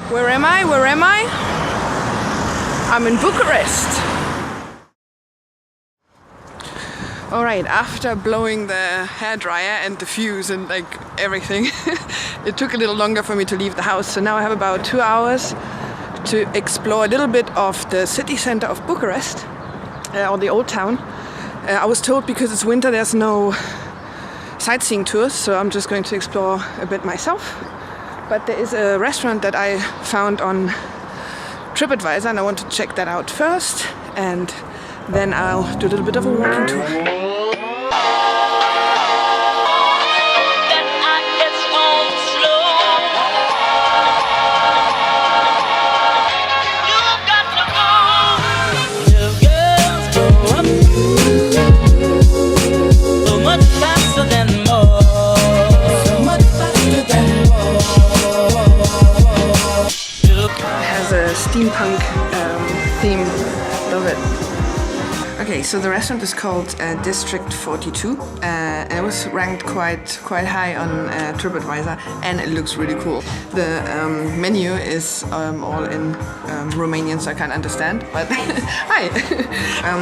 Where am I? Where am I? I'm in Bucharest. Alright, after blowing the hairdryer and the fuse and like everything, it took a little longer for me to leave the house. So now I have about 2 hours to explore a little bit of the city center of Bucharest, or the old town. I was told because it's winter there's no sightseeing tours, so I'm just going to explore a bit myself. But there is a restaurant that I found on TripAdvisor and I want to check that out first, and then I'll do a little bit of a walking tour. Steampunk theme, love it. Okay, so the restaurant is called District 42 and it was ranked quite high on TripAdvisor, and it looks really cool. The menu is all in Romanian, so I can't understand, but hi!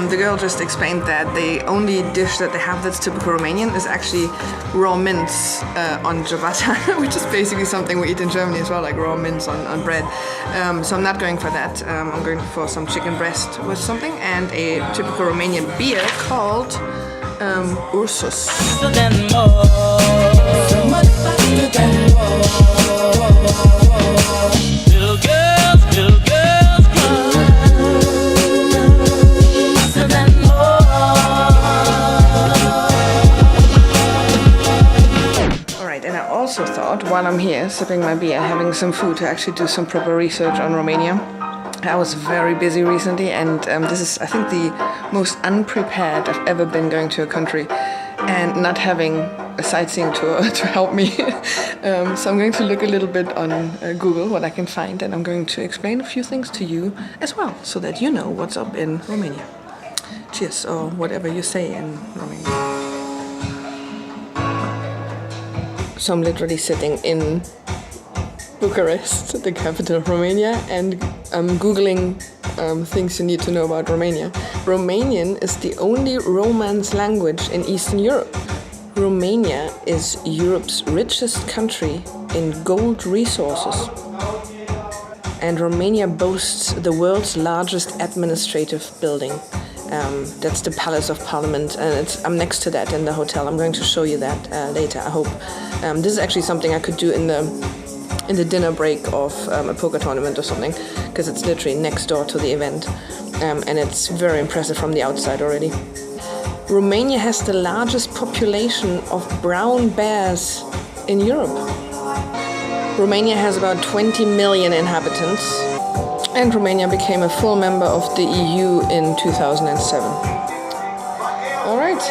The girl just explained that the only dish that they have that's typical Romanian is actually raw mince on ciabatta, which is basically something we eat in Germany as well, like raw mince on bread. So I'm not going for that. I'm going for some chicken breast with something and a typical Romanian beer called Ursus. Alright, and I also thought while I'm here sipping my beer, having some food, to actually do some proper research on Romania. I was very busy recently, and this is, I think, the most unprepared I've ever been going to a country, and not having a sightseeing tour to help me. So I'm going to look a little bit on Google what I can find, and I'm going to explain a few things to you as well, so that you know what's up in Romania. Cheers, or whatever you say in Romania. So I'm literally sitting in Bucharest, the capital of Romania, and I'm Googling things you need to know about Romania. Romanian is the only Romance language in Eastern Europe. Romania is Europe's richest country in gold resources. And Romania boasts the world's largest administrative building. That's the Palace of Parliament, and I'm next to that in the hotel. I'm going to show you that later, I hope. This is actually something I could do in the dinner break of a poker tournament or something, because it's literally next door to the event, and it's very impressive from the outside already. Romania has the largest population of brown bears in Europe. Romania has about 20 million inhabitants, and Romania became a full member of the EU in 2007. Alright,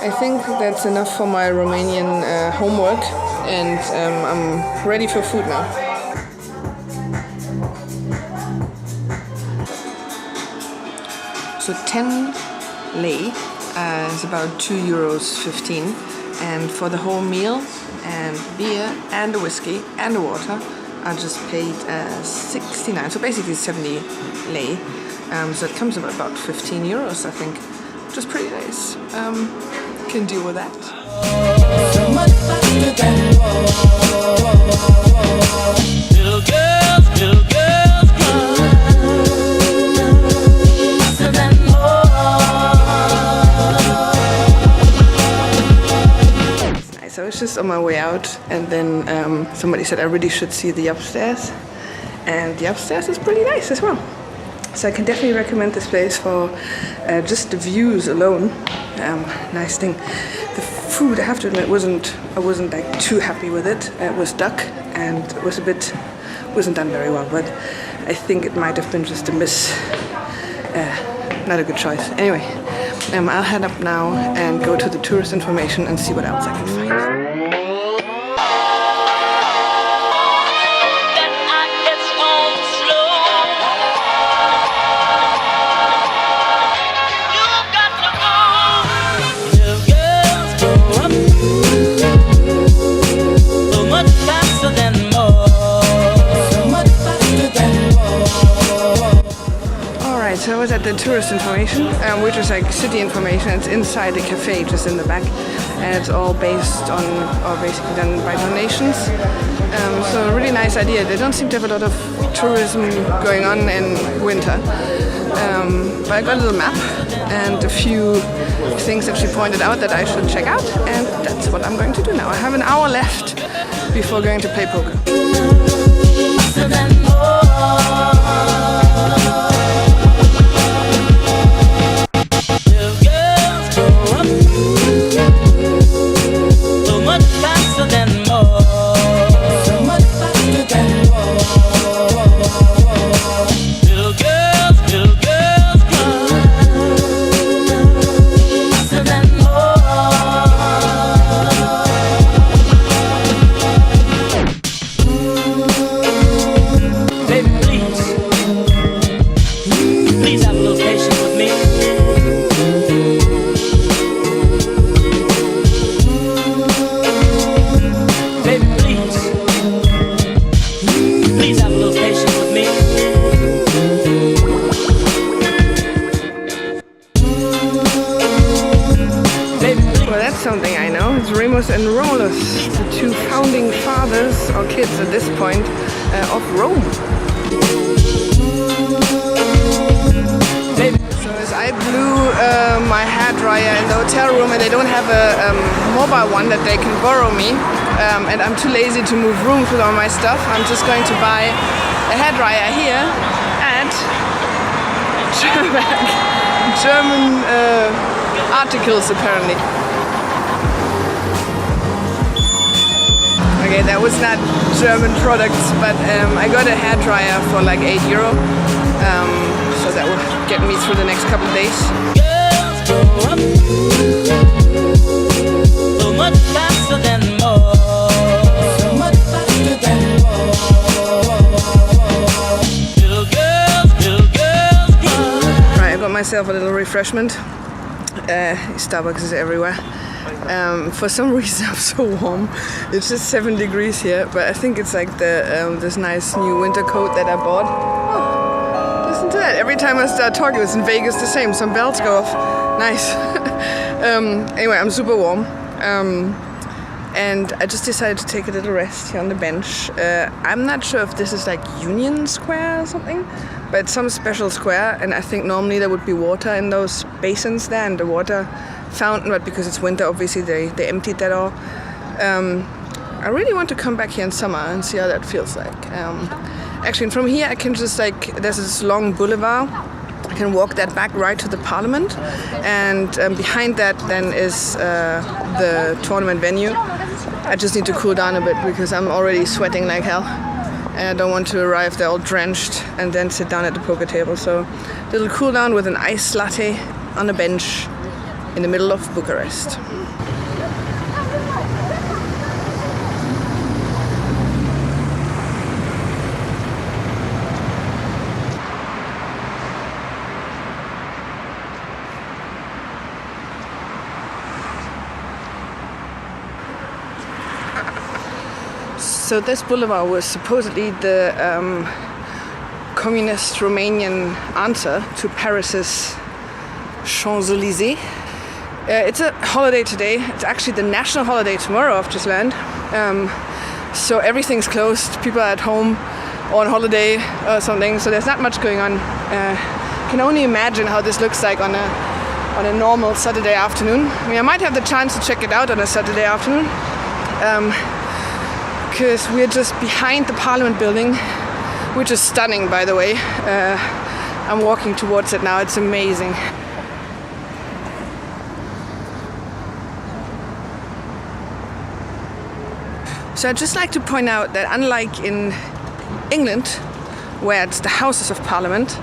I think that's enough for my Romanian homework, and I'm ready for food now. So 10 lei is about €2.15, and for the whole meal and beer and a whiskey and a water I just paid 69, so basically 70 lei. So it comes about 15 euros, I think, which is pretty nice. Can deal with that. Little girls, So I was just on my way out, and then somebody said I really should see the upstairs, and the upstairs is pretty nice as well. So I can definitely recommend this place for just the views alone. Nice thing. The food, I have to admit, I wasn't like too happy with it. It was duck, and it wasn't done very well. But I think it might have been just not a good choice. Anyway. I'll head up now and go to the tourist information and see what else I can find. So much faster than more. So much the tourist information, which is like city information. It's inside the cafe, just in the back, and it's all based on, or basically done by donations. So a really nice idea. They don't seem to have a lot of tourism going on in winter. But I got a little map and a few things that she pointed out that I should check out, and that's what I'm going to do now. I have an hour left before going to play poker. And Romulus, the two founding fathers or kids at this point of Rome. So as I blew my hairdryer in the hotel room, and they don't have a mobile one that they can borrow me, and I'm too lazy to move rooms with all my stuff, I'm just going to buy a hairdryer here at German articles apparently. Okay, that was not German products, but I got a hairdryer for like €8, so that will get me through the next couple of days. Right, I got myself a little refreshment. Starbucks is everywhere. For some reason I'm so warm. It's just 7 degrees here, but I think it's like the this nice new winter coat that I bought. Oh, listen to that. Every time I start talking, it's in Vegas the same. Some bells go off. Nice. Anyway, I'm super warm. And I just decided to take a little rest here on the bench. I'm not sure if this is like Union Square or something, but it's some special square, and I think normally there would be water in those basins there and the water fountain, but because it's winter, obviously they emptied that all. I really want to come back here in summer and see how that feels like. Actually, from here I can just there's this long boulevard. I can walk that back right to the Parliament, and behind that then is the tournament venue. I just need to cool down a bit because I'm already sweating like hell, and I don't want to arrive there all drenched and then sit down at the poker table. So a little cool down with an iced latte on a bench in the middle of Bucharest. So this boulevard was supposedly the communist Romanian answer to Paris's Champs-Élysées. It's a holiday today. It's actually the national holiday tomorrow, I've just learned. So everything's closed. People are at home or on holiday or something. So there's not much going on. I can only imagine how this looks like on a normal Saturday afternoon. I mean, I might have the chance to check it out on a Saturday afternoon. Because we're just behind the Parliament building, which is stunning, by the way. I'm walking towards it now. It's amazing. So I'd just like to point out that unlike in England, where it's the Houses of Parliament,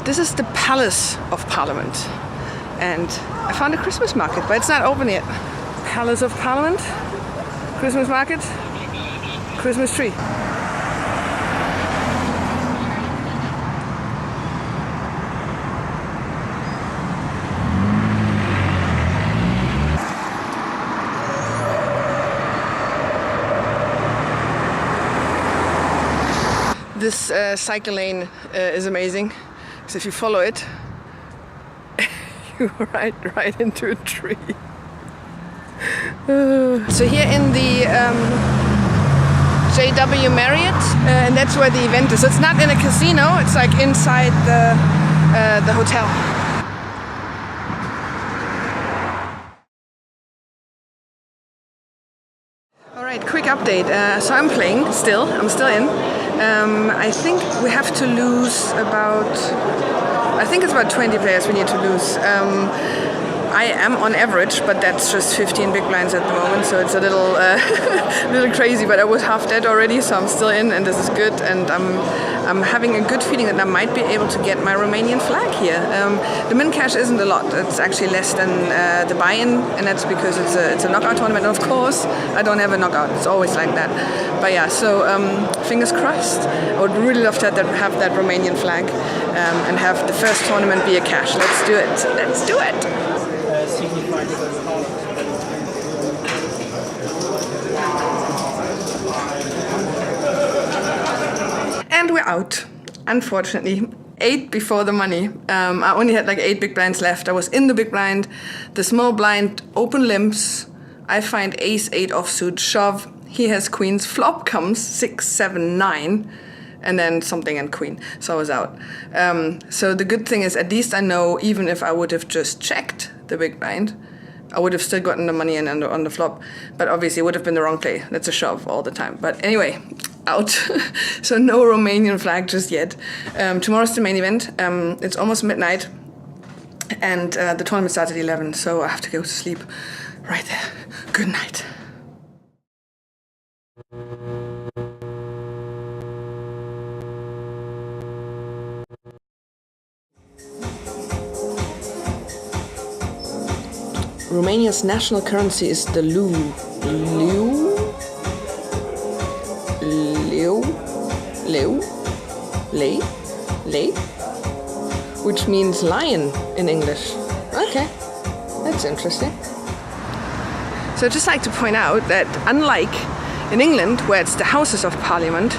this is the Palace of Parliament. And I found a Christmas market, but it's not open yet. Palace of Parliament, Christmas market, Christmas tree. This cycle lane is amazing, because if you follow it, right into a tree. So here in the JW Marriott, and that's where the event is. So it's not in a casino, it's like inside the hotel. Alright, quick update. So I'm playing still, I'm still in. I think we have to lose about, I think it's about 20 players we need to lose. I am on average, but that's just 15 big blinds at the moment, so it's a little little crazy, but I was half dead already, so I'm still in, and this is good, and I'm having a good feeling that I might be able to get my Romanian flag here. The min cash isn't a lot, it's actually less than the buy-in, and that's because it's a knockout tournament, and of course I don't have a knockout, it's always like that. But yeah, so fingers crossed. I would really love to have that Romanian flag and have the first tournament be a cash. Let's do it, let's do it! And we're out, unfortunately. 8 before the money. I only had like 8 big blinds left. I was in the big blind, the small blind, open limps. I find ace 8 offsuit, shove. He has queens, flop comes 6, 7, 9. And then something and queen, so I was out. So the good thing is, at least I know, even if I would have just checked the big blind, I would have still gotten the money in on the flop. But obviously it would have been the wrong play. That's a shove all the time. But anyway, out. So no Romanian flag just yet. Tomorrow's the main event. It's almost midnight. And the tournament starts at 11, so I have to go to sleep right there. Good night. Romania's national currency is the leu. Lei? Which means lion in English. Okay, that's interesting. So I'd just like to point out that unlike in England, where it's the Houses of Parliament,